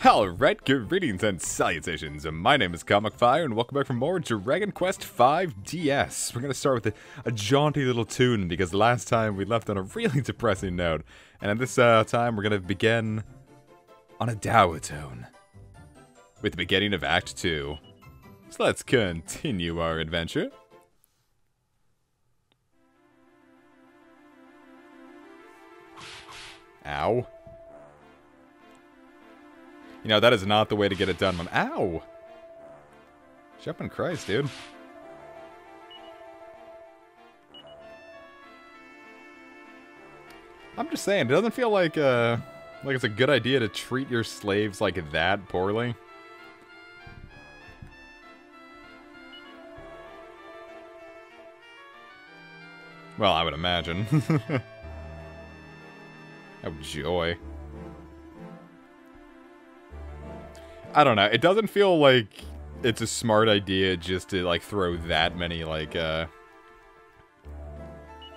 Alright, greetings and salutations. My name is Comic Fire, and welcome back for more Dragon Quest V DS. We're going to start with a jaunty little tune, because last time we left on a really depressing note. And at this time, we're going to begin on a dour tone, with the beginning of Act 2. So let's continue our adventure. Ow. You know, that is not the way to get it done, Mom. Ow! Jumping Christ, dude. I'm just saying, it doesn't feel like it's a good idea to treat your slaves like that poorly. Well, I would imagine. Oh, joy. I don't know, it doesn't feel like it's a smart idea just to, like, throw that many, like,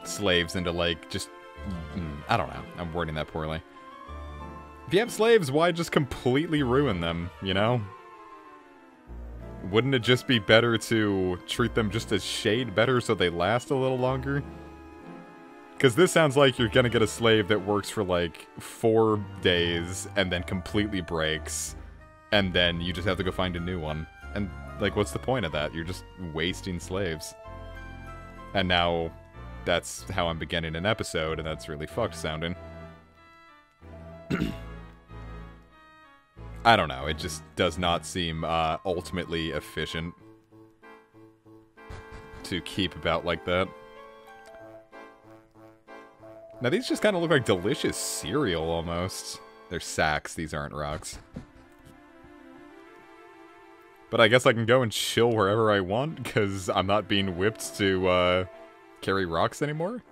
slaves into, like, just... I don't know, I'm wording that poorly. If you have slaves, why just completely ruin them, you know? Wouldn't it just be better to treat them just a shade better so they last a little longer? Because this sounds like you're gonna get a slave that works for, like, 4 days and then completely breaks. And then you just have to go find a new one. And, like, what's the point of that? You're just wasting slaves. And now, that's how I'm beginning an episode, and that's really fucked sounding. I don't know, it just does not seem, ultimately efficient to keep about like that. Now, these just kind of look like delicious cereal, almost. They're sacks, these aren't rocks. But I guess I can go and chill wherever I want, because I'm not being whipped to, carry rocks anymore?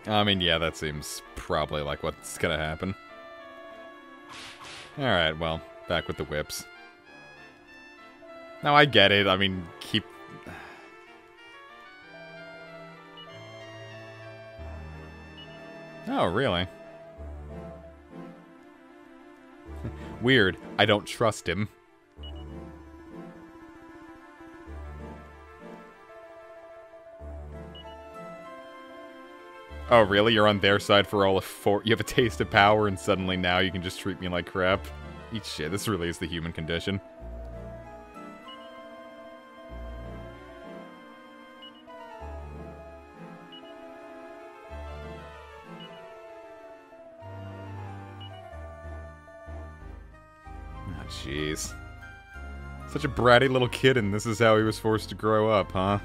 I mean, yeah, that seems probably like what's gonna happen. Alright, well, back with the whips. Now, I get it, I mean, keep... Oh, really? Weird. I don't trust him. Oh, really? You're on their side for all of 4... You have a taste of power, and suddenly now you can just treat me like crap? Eat shit. This really is the human condition. Jeez. Such a bratty little kid, and this is how he was forced to grow up, huh?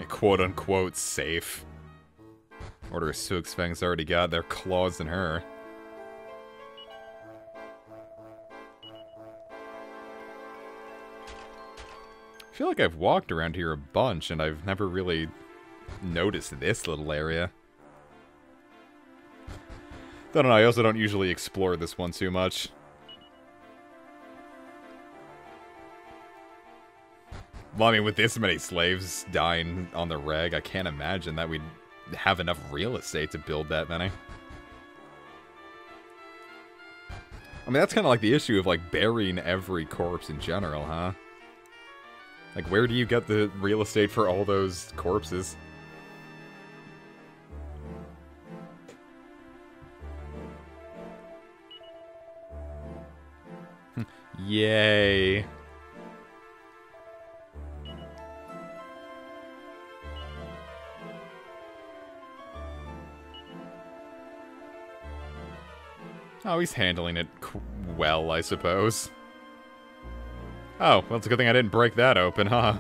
Quote-unquote safe. Order of Suixfang's already got their claws in her. I feel like I've walked around here a bunch, and I've never really noticed this little area. Don't know, I also don't usually explore this one too much. Well, I mean, with this many slaves dying on the reg, I can't imagine that we'd have enough real estate to build that many. I mean, that's kind of like the issue of, like, burying every corpse in general, huh? Like, where do you get the real estate for all those corpses? Yay. Oh, he's handling it well, I suppose. Oh, well, it's a good thing I didn't break that open, huh?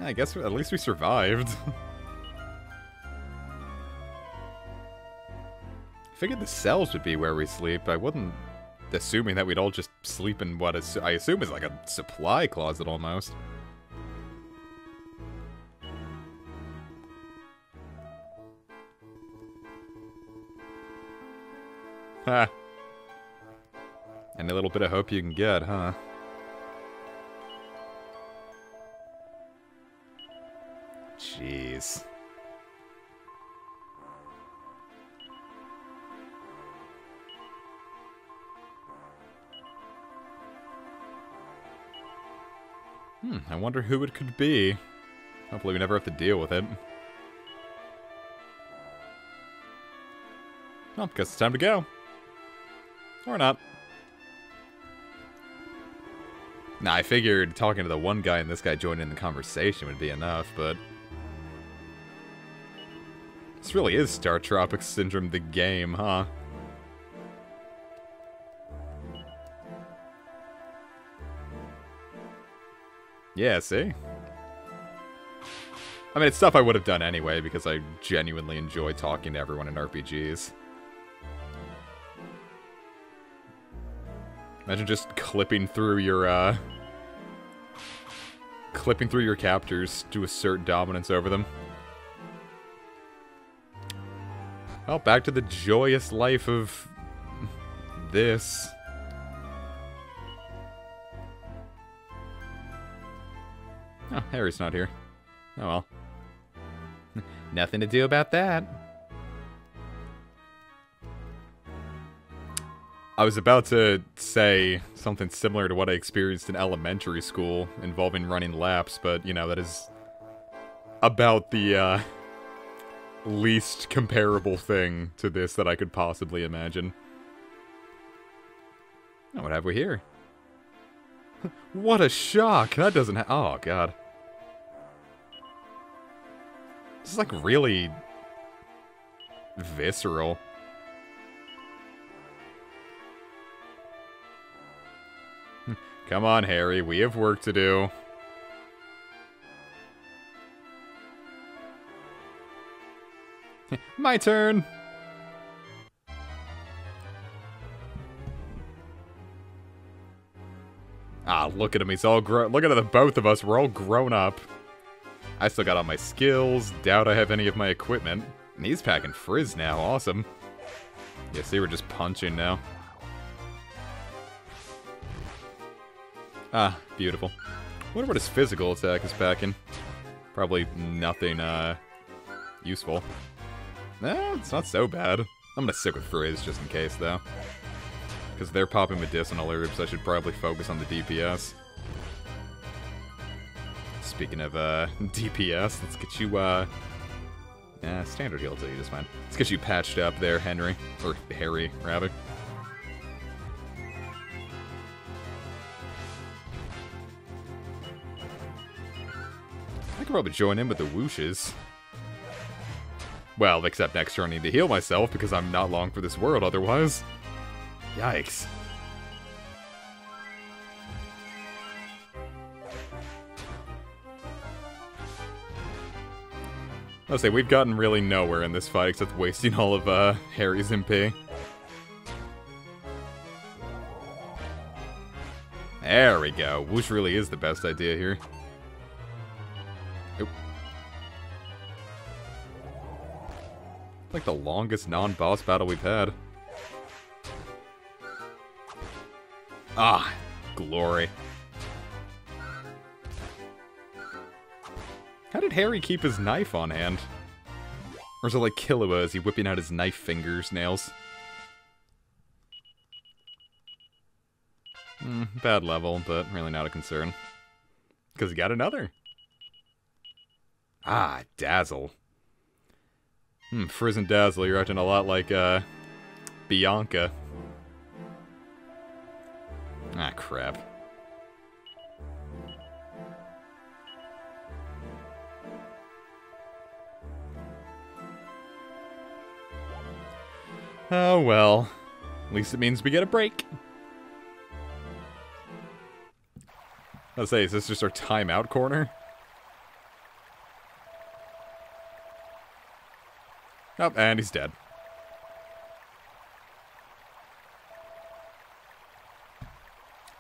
I guess at least we survived. I figured the cells would be where we sleep. I wasn't assuming that we'd all just sleep in what I assume is like a supply closet almost. Ha. Any little bit of hope you can get, huh? Jeez. I wonder who it could be. Hopefully we never have to deal with it. Well, guess it's time to go. Or not. Nah, I figured talking to the one guy and this guy joining the conversation would be enough, but... This really is Star Tropics Syndrome the game, huh? Yeah, see? I mean, it's stuff I would have done anyway, because I genuinely enjoy talking to everyone in RPGs. Imagine just clipping through your captors to assert dominance over them. Well, back to the joyous life of... this. Oh, Harry's not here. Oh well. Nothing to do about that. I was about to say something similar to what I experienced in elementary school involving running laps, but, you know, that is about the, least comparable thing to this that I could possibly imagine. Oh, what have we here? What a shock! That doesn't oh, God. This is, like, really... visceral. Come on, Harry, we have work to do. My turn! Ah, look at him, he's all grown. Look at the both of us, we're all grown up. I still got all my skills, doubt I have any of my equipment. And he's packing frizz now, awesome. Yeah, see, we're just punching now. Ah, beautiful. Wonder what his physical attack is packing. Probably nothing, useful. Nah, it's not so bad. I'm gonna stick with Frizz just in case, though. Because they're popping medicinal herbs, I should probably focus on the DPS. Speaking of, DPS, let's get you, standard heal till you just fine. Let's get you patched up there, Henry. Or Harry, rather. I could probably join in with the whooshes. Well, except next turn I need to heal myself because I'm not long for this world otherwise. Yikes. I'll say, we've gotten really nowhere in this fight except wasting all of, Harry's MP. There we go. Whoosh really is the best idea here. Oop. Like the longest non-boss battle we've had. Ah, glory. How did Harry keep his knife on hand? Or is it like Killua? Is he whipping out his knife fingers, nails? Bad level, but really not a concern. Because he got another. Ah, Dazzle. Frizz and Dazzle, you're acting a lot like, Bianca. Ah, crap. Oh, well. At least it means we get a break. Let's say, is this just our timeout corner? Oh, and he's dead.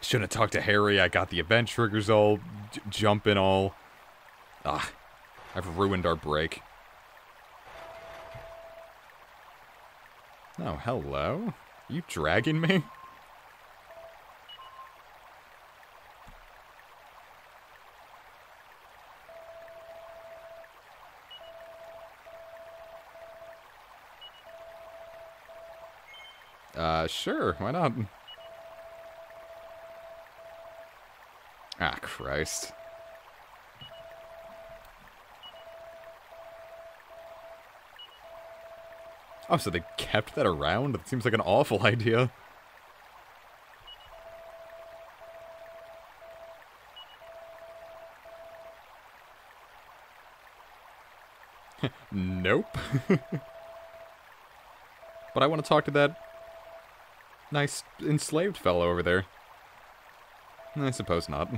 Shouldn't have talked to Harry. I got the event triggers all jumping all. Ah, I've ruined our break. Oh, hello. You dragging me? Sure, why not? Ah, Christ. Oh, so they kept that around? That seems like an awful idea. Nope. But I want to talk to that nice enslaved fellow over there. I suppose not.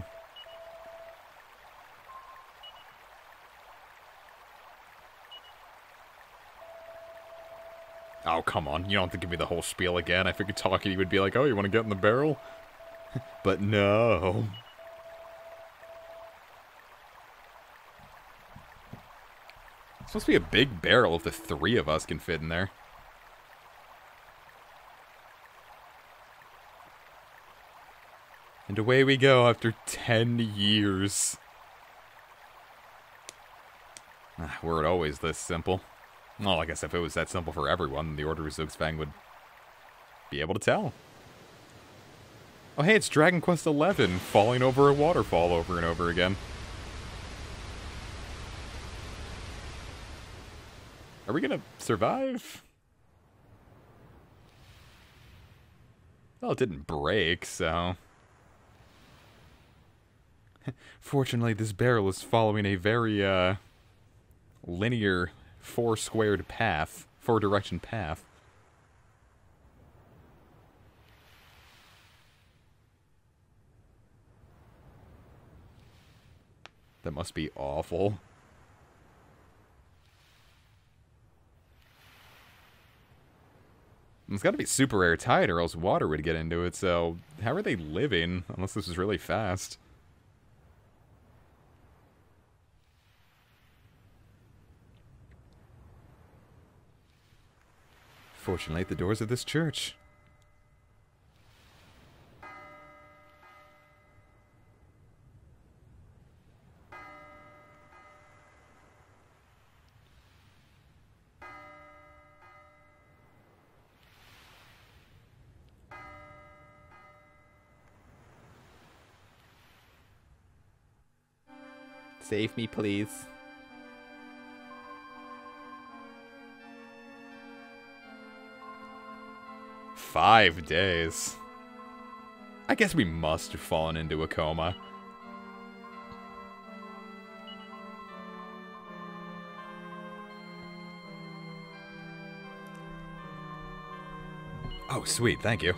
Oh, come on. You don't have to give me the whole spiel again. I figured talking you would be like, oh, you want to get in the barrel? But no. It's supposed to be a big barrel if the three of us can fit in there. And away we go after 10 years. Were it always this simple? Well, I guess if it was that simple for everyone, the Order of Zugzwang would be able to tell. Oh hey, it's Dragon Quest XI, falling over a waterfall over and over again. Are we gonna survive? Well, it didn't break, so... Fortunately, this barrel is following a very, linear, four-squared path. Four-direction path. That must be awful. It's gotta be super airtight or else water would get into it, so... How are they living? Unless this is really fast. Fortunately, at the doors of this church. Save me, please. "5 days. I guess we must have fallen into a coma. Oh, sweet, thank you.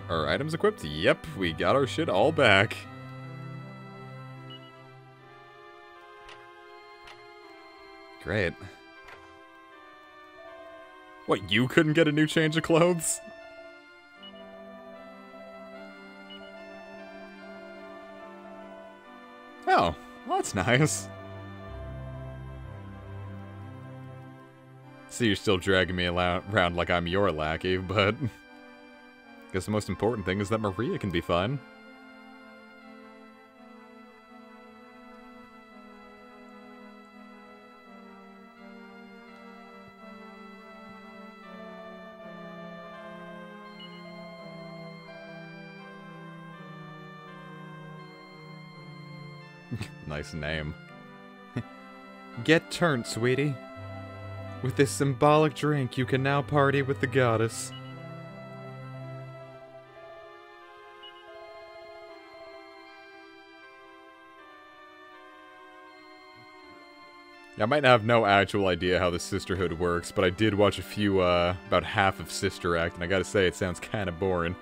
Are items equipped? Yep, we got our shit all back. Great. What, you couldn't get a new change of clothes? Oh, well, that's nice. So you're still dragging me around like I'm your lackey, but... I guess the most important thing is that Maria can be fine. Nice name. Get turned, sweetie. With this symbolic drink, you can now party with the goddess. I might have no actual idea how the sisterhood works, but I did watch a few, about half of Sister Act, and I gotta say, it sounds kinda boring.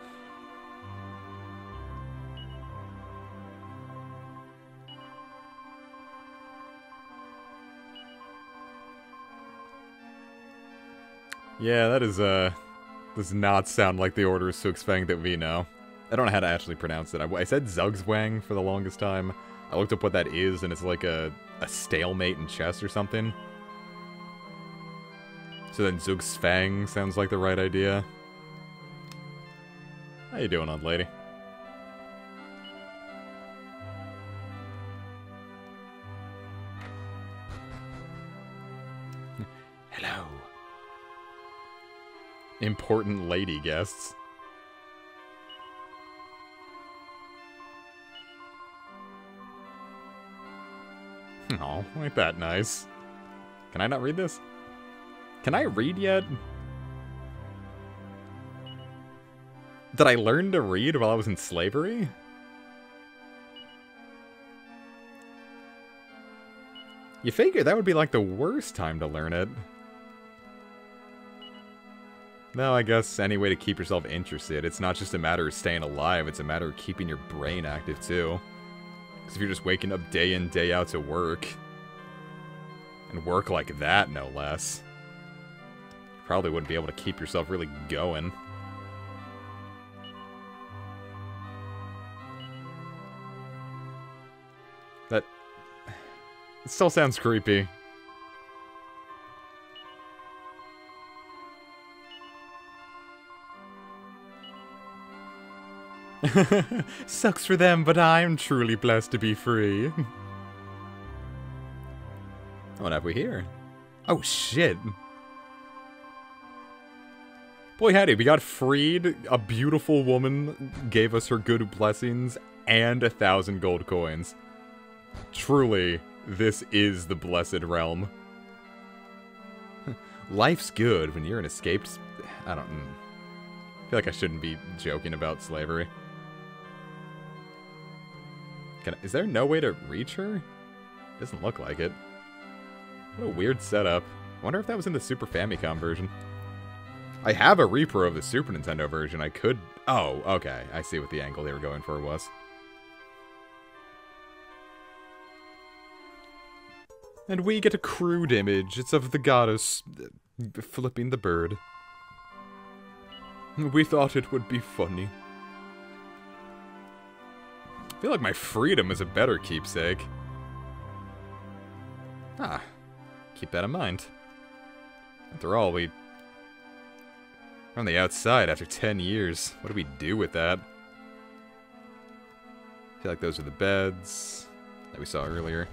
Yeah, that is, does not sound like the Order of Zugzwang that we know. I don't know how to actually pronounce it. I said Zugzwang for the longest time. I looked up what that is, and it's like a stalemate in chess or something. So then Zug's Fang sounds like the right idea. How you doing, old lady? Hello. Important lady guests. Oh, ain't that nice. Can I not read this? Can I read yet? Did I learn to read while I was in slavery? You figure that would be like the worst time to learn it. No, I guess any way to keep yourself interested. It's not just a matter of staying alive, it's a matter of keeping your brain active too. Because if you're just waking up day in, day out to work, and work like that, no less, you probably wouldn't be able to keep yourself really going. That... It still sounds creepy. Sucks for them, but I'm truly blessed to be free. What have we here? Oh, shit. Boy, howdy, we got freed. A beautiful woman gave us her good blessings and 1,000 gold coins. Truly, this is the blessed realm. Life's good when you're an escaped... I feel like I shouldn't be joking about slavery. Is there no way to reach her? Doesn't look like it. What a weird setup. Wonder if that was in the Super Famicom version. I have a repro of the Super Nintendo version. I could... Oh, okay. I see what the angle they were going for was. And we get a crude image. It's of the goddess flipping the bird. We thought it would be funny. I feel like my freedom is a better keepsake. Ah, keep that in mind. After all, we're on the outside after 10 years. What do we do with that? I feel like those are the beds that we saw earlier.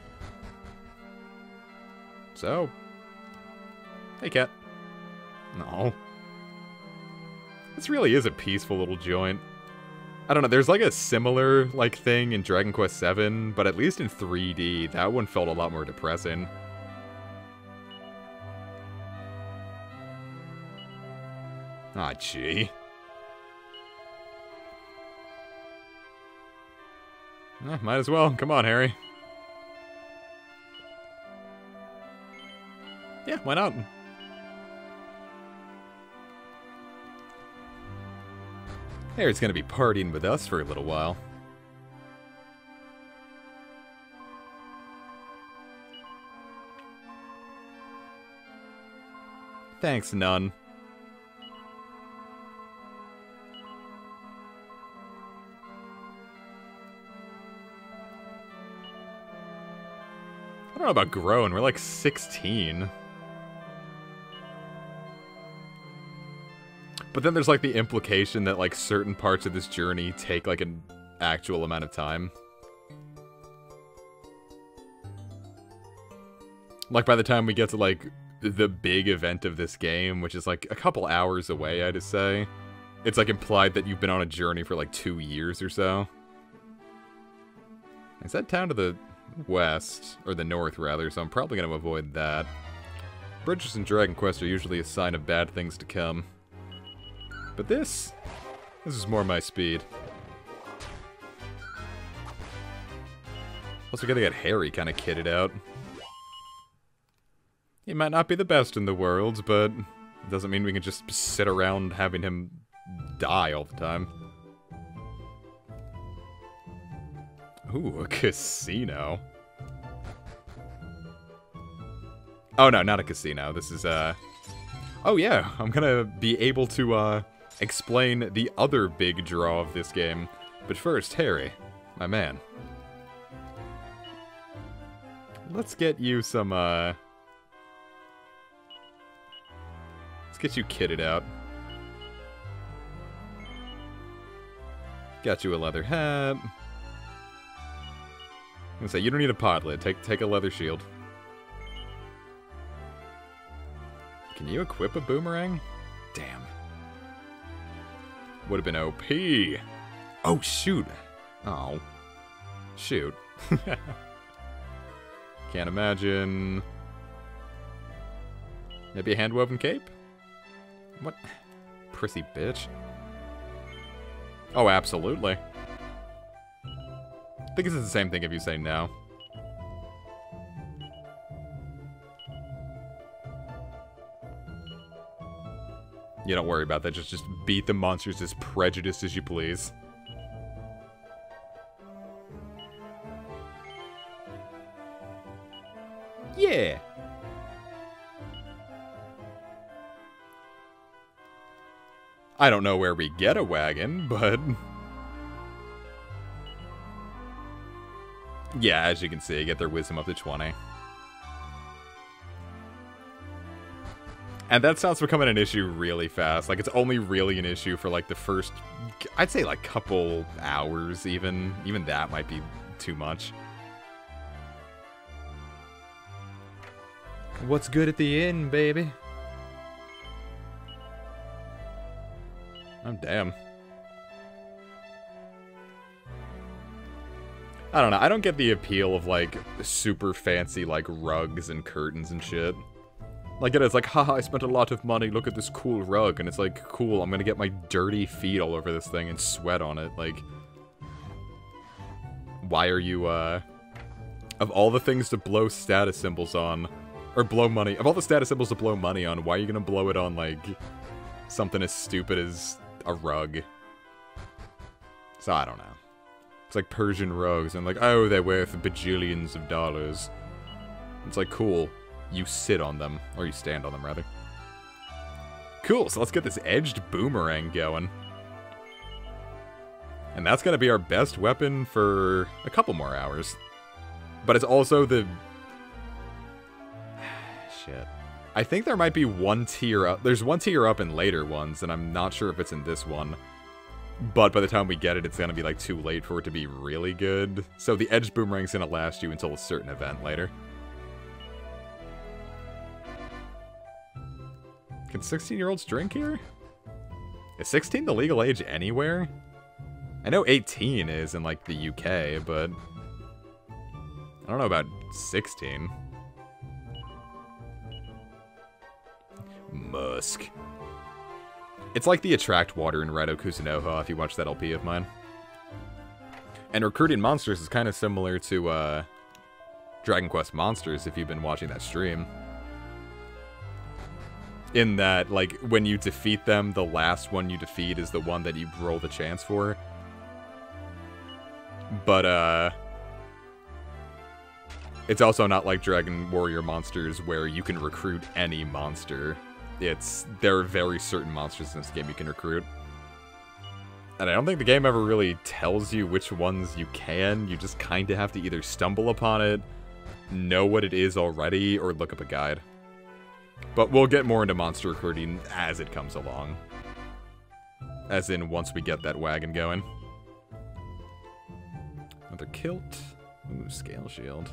So, hey cat. No. This really is a peaceful little joint. I don't know, there's like a similar like thing in Dragon Quest VII, but at least in 3D, that one felt a lot more depressing. Ah, gee. Might as well. Come on, Harry. Yeah, why not? Harry's gonna be partying with us for a little while. Thanks, Nun. I don't know about grown, we're like 16. But then there's like the implication that like certain parts of this journey take like an actual amount of time. Like by the time we get to like the big event of this game, which is like a couple hours away, I'd say, it's like implied that you've been on a journey for like 2 years or so. Is that town to the west, or the north rather, so I'm probably going to avoid that. Bridges in Dragon Quest are usually a sign of bad things to come. But this is more my speed. Plus we gotta get Harry kind of kitted out. He might not be the best in the world, but it doesn't mean we can just sit around having him die all the time. Ooh, a casino. Oh no, not a casino. This is, oh yeah, I'm gonna be able to, explain the other big draw of this game. But first, Harry, my man. Let's get you some, get you kitted out. Got you a leather hat. I'm gonna say, you don't need a podlet. Take a leather shield. Can you equip a boomerang? Damn. Would have been OP. Oh, shoot. Oh. Shoot. Can't imagine. Maybe a hand-woven cape? What? Prissy bitch. Oh, absolutely. I think it's the same thing if you say no. You don't worry about that. Just beat the monsters as prejudiced as you please. Yeah. I don't know where we get a wagon, but... yeah, as you can see, get their wisdom up to 20. And that starts becoming an issue really fast. Like, it's only really an issue for, like, the first... I'd say, like, couple hours, even. Even that might be too much. What's good at the end, baby? Oh, damn. I don't know. I don't get the appeal of, like, super fancy, like, rugs and curtains and shit. Like, it's like, haha, I spent a lot of money, look at this cool rug. And it's like, cool, I'm gonna get my dirty feet all over this thing and sweat on it. Like, why are you, of all the things to blow status symbols on, or blow money, of all the status symbols to blow money on, why are you gonna blow it on, like, something as stupid as a rug? So, I don't know. It's like Persian rugs, and like, oh, they're worth bajillions of dollars. It's like, cool. You sit on them, or you stand on them, rather. Cool, so let's get this edged boomerang going. And that's gonna be our best weapon for a couple more hours. But it's also the... shit. I think there might be one tier up. There's one tier up in later ones, and I'm not sure if it's in this one. But by the time we get it, it's gonna be, like, too late for it to be really good. So the edged boomerang's gonna last you until a certain event later. Can 16-year-olds drink here? Is 16 the legal age anywhere? I know 18 is in, like, the UK, but... I don't know about 16. Musk. It's like the attract water in Raito Kusunoha, if you watch that LP of mine. And recruiting monsters is kind of similar to, Dragon Quest Monsters, if you've been watching that stream. In that, like, when you defeat them, the last one you defeat is the one that you roll the chance for. But, it's also not like Dragon Warrior Monsters, where you can recruit any monster. There are very certain monsters in this game you can recruit. And I don't think the game ever really tells you which ones you can. You just kind of have to either stumble upon it, know what it is already, or look up a guide. But we'll get more into monster recruiting as it comes along. As in, once we get that wagon going. Another kilt. Ooh, scale shield.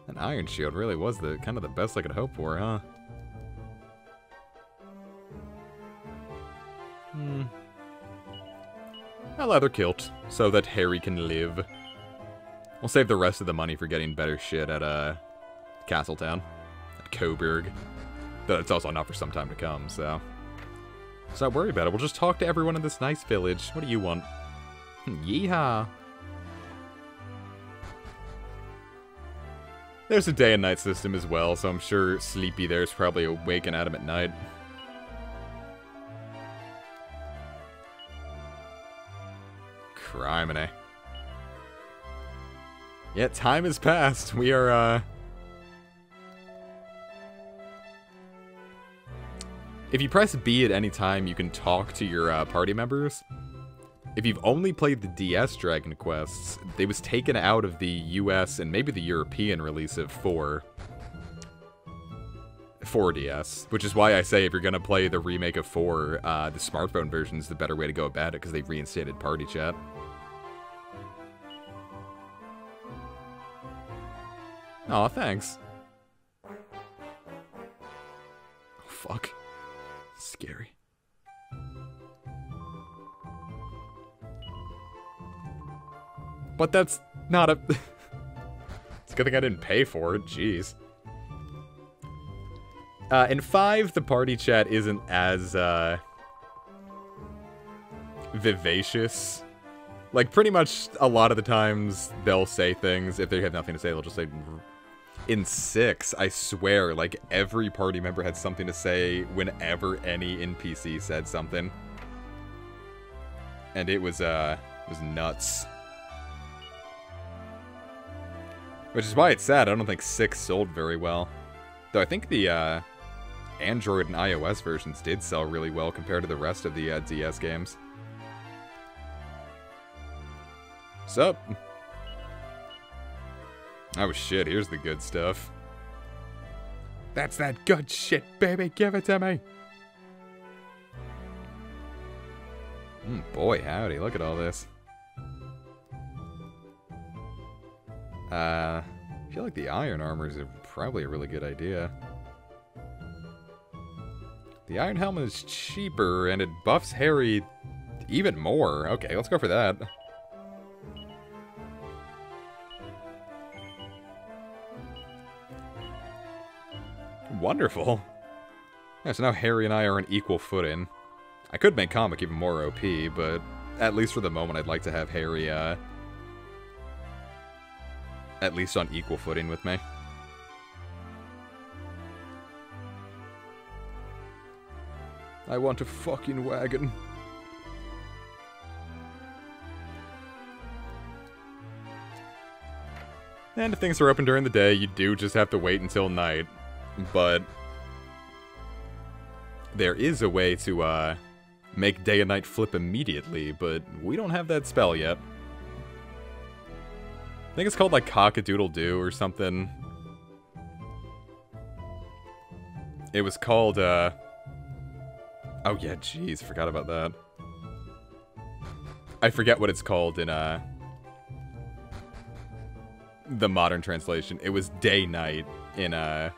An iron shield really was kind of the best I could hope for, huh? A leather kilt, so that Harry can live. We'll save the rest of the money for getting better shit at, Castletown. At Coburg. But it's also not for some time to come, so... Let's not worry about it. We'll just talk to everyone in this nice village. What do you want? Yeehaw! There's a day and night system as well, so I'm sure Sleepy there's probably waking at him at night. Criminy. Yeah, time has passed. We are, If you press B at any time, you can talk to your, party members. If you've only played the DS Dragon Quests, it was taken out of the US and maybe the European release of 4. 4DS, which is why I say if you're gonna play the remake of 4, the smartphone version is the better way to go about it, because they've reinstated party chat. Aw, thanks. Oh, fuck. Scary. But that's not a... It's a good thing I didn't pay for it, jeez. In 5, the party chat isn't as, vivacious. Like, pretty much a lot of the times, they'll say things. If they have nothing to say, they'll just say... In 6, I swear, like, every party member had something to say whenever any NPC said something. And it was nuts. Which is why it's sad, I don't think 6 sold very well. Though I think the, Android and iOS versions did sell really well compared to the rest of the, DS games. Sup? Oh shit, here's the good stuff. That's that good shit, baby, give it to me! Boy howdy, look at all this. I feel like the iron armors are probably a really good idea. The iron helmet is cheaper, and it buffs Harry even more. Okay, let's go for that. Wonderful. Yeah, so now Harry and I are on equal footing. I could make Comic even more OP, but at least for the moment I'd like to have Harry, at least on equal footing with me. I want a fucking wagon. And if things are open during the day, you do just have to wait until night. But there is a way to make day and night flip immediately, but we don't have that spell yet. I think it's called like Cock-a-doodle-doo or something. It was called oh yeah, jeez, forgot about that. I forget what it's called in the modern translation. It was day-night in God,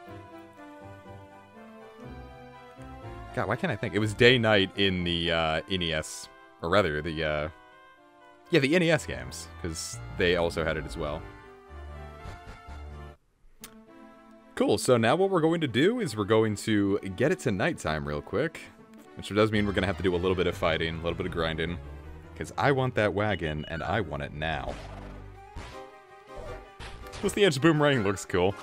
why can't I think? It was day-night in the NES, or rather, the yeah, the NES games, because they also had it as well. Cool, so now what we're going to do is we're going to get it to nighttime real quick, which does mean we're going to have to do a little bit of fighting, a little bit of grinding, because I want that wagon, and I want it now. Plus the edge boomerang looks cool.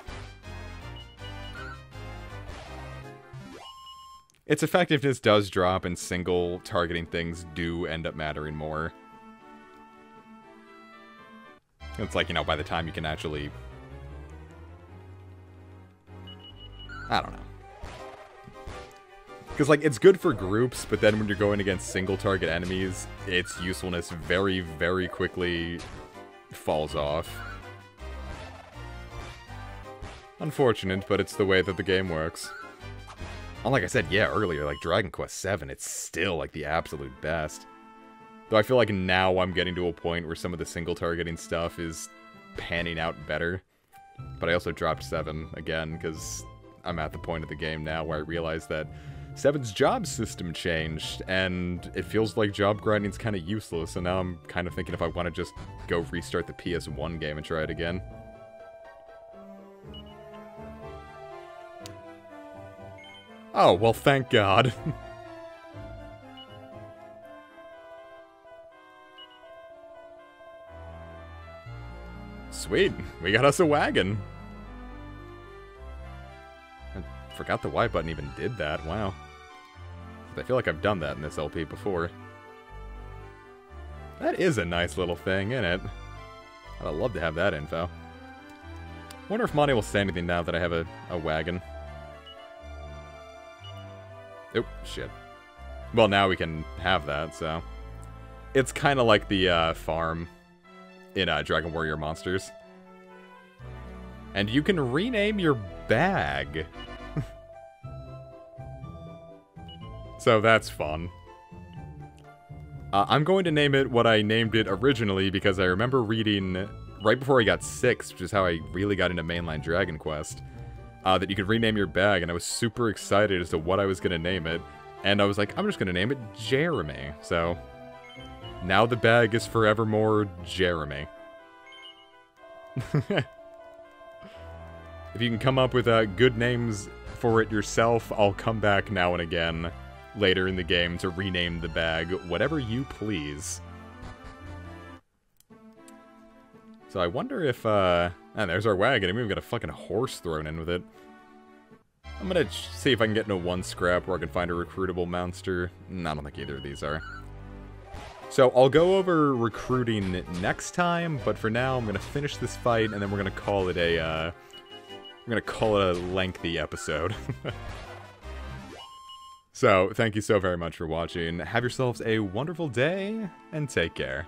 Its effectiveness does drop, and single targeting things do end up mattering more. It's like, you know, by the time you can actually... I don't know. Because, like, it's good for groups, but then when you're going against single target enemies, its usefulness very, very quickly falls off. Unfortunate, but it's the way that the game works. And like I said, yeah, earlier, like, Dragon Quest VII, it's still, like, the absolute best. Though I feel like now I'm getting to a point where some of the single-targeting stuff is panning out better. But I also dropped 7 again, because I'm at the point of the game now where I realize that 7's job system changed, and it feels like job grinding's kind of useless, and now I'm kind of thinking if I want to just go restart the PS1 game and try it again. Oh, well, thank God. Sweet, we got us a wagon. I forgot the Y button even did that, wow. I feel like I've done that in this LP before. That is a nice little thing, isn't it? I'd love to have that info. Wonder if Monty will say anything now that I have a wagon. Oh, shit. Well, now we can have that, so... It's kind of like the farm in Dragon Warrior Monsters. And you can rename your bag. So that's fun. I'm going to name it what I named it originally because I remember reading right before I got 6, which is how I really got into mainline Dragon Quest, that you could rename your bag, and I was super excited as to what I was going to name it. And I was like, I'm just going to name it Jeremy. So now the bag is forevermore Jeremy. If you can come up with good names for it yourself, I'll come back now and again later in the game to rename the bag whatever you please. So I wonder if, and there's our wagon, and we've got a fucking horse thrown in with it. I'm gonna see if I can get into one scrap where I can find a recruitable monster. No, I don't think either of these are. So I'll go over recruiting next time, but for now I'm gonna finish this fight, and then we're gonna call it a, lengthy episode. So, thank you so very much for watching. Have yourselves a wonderful day, and take care.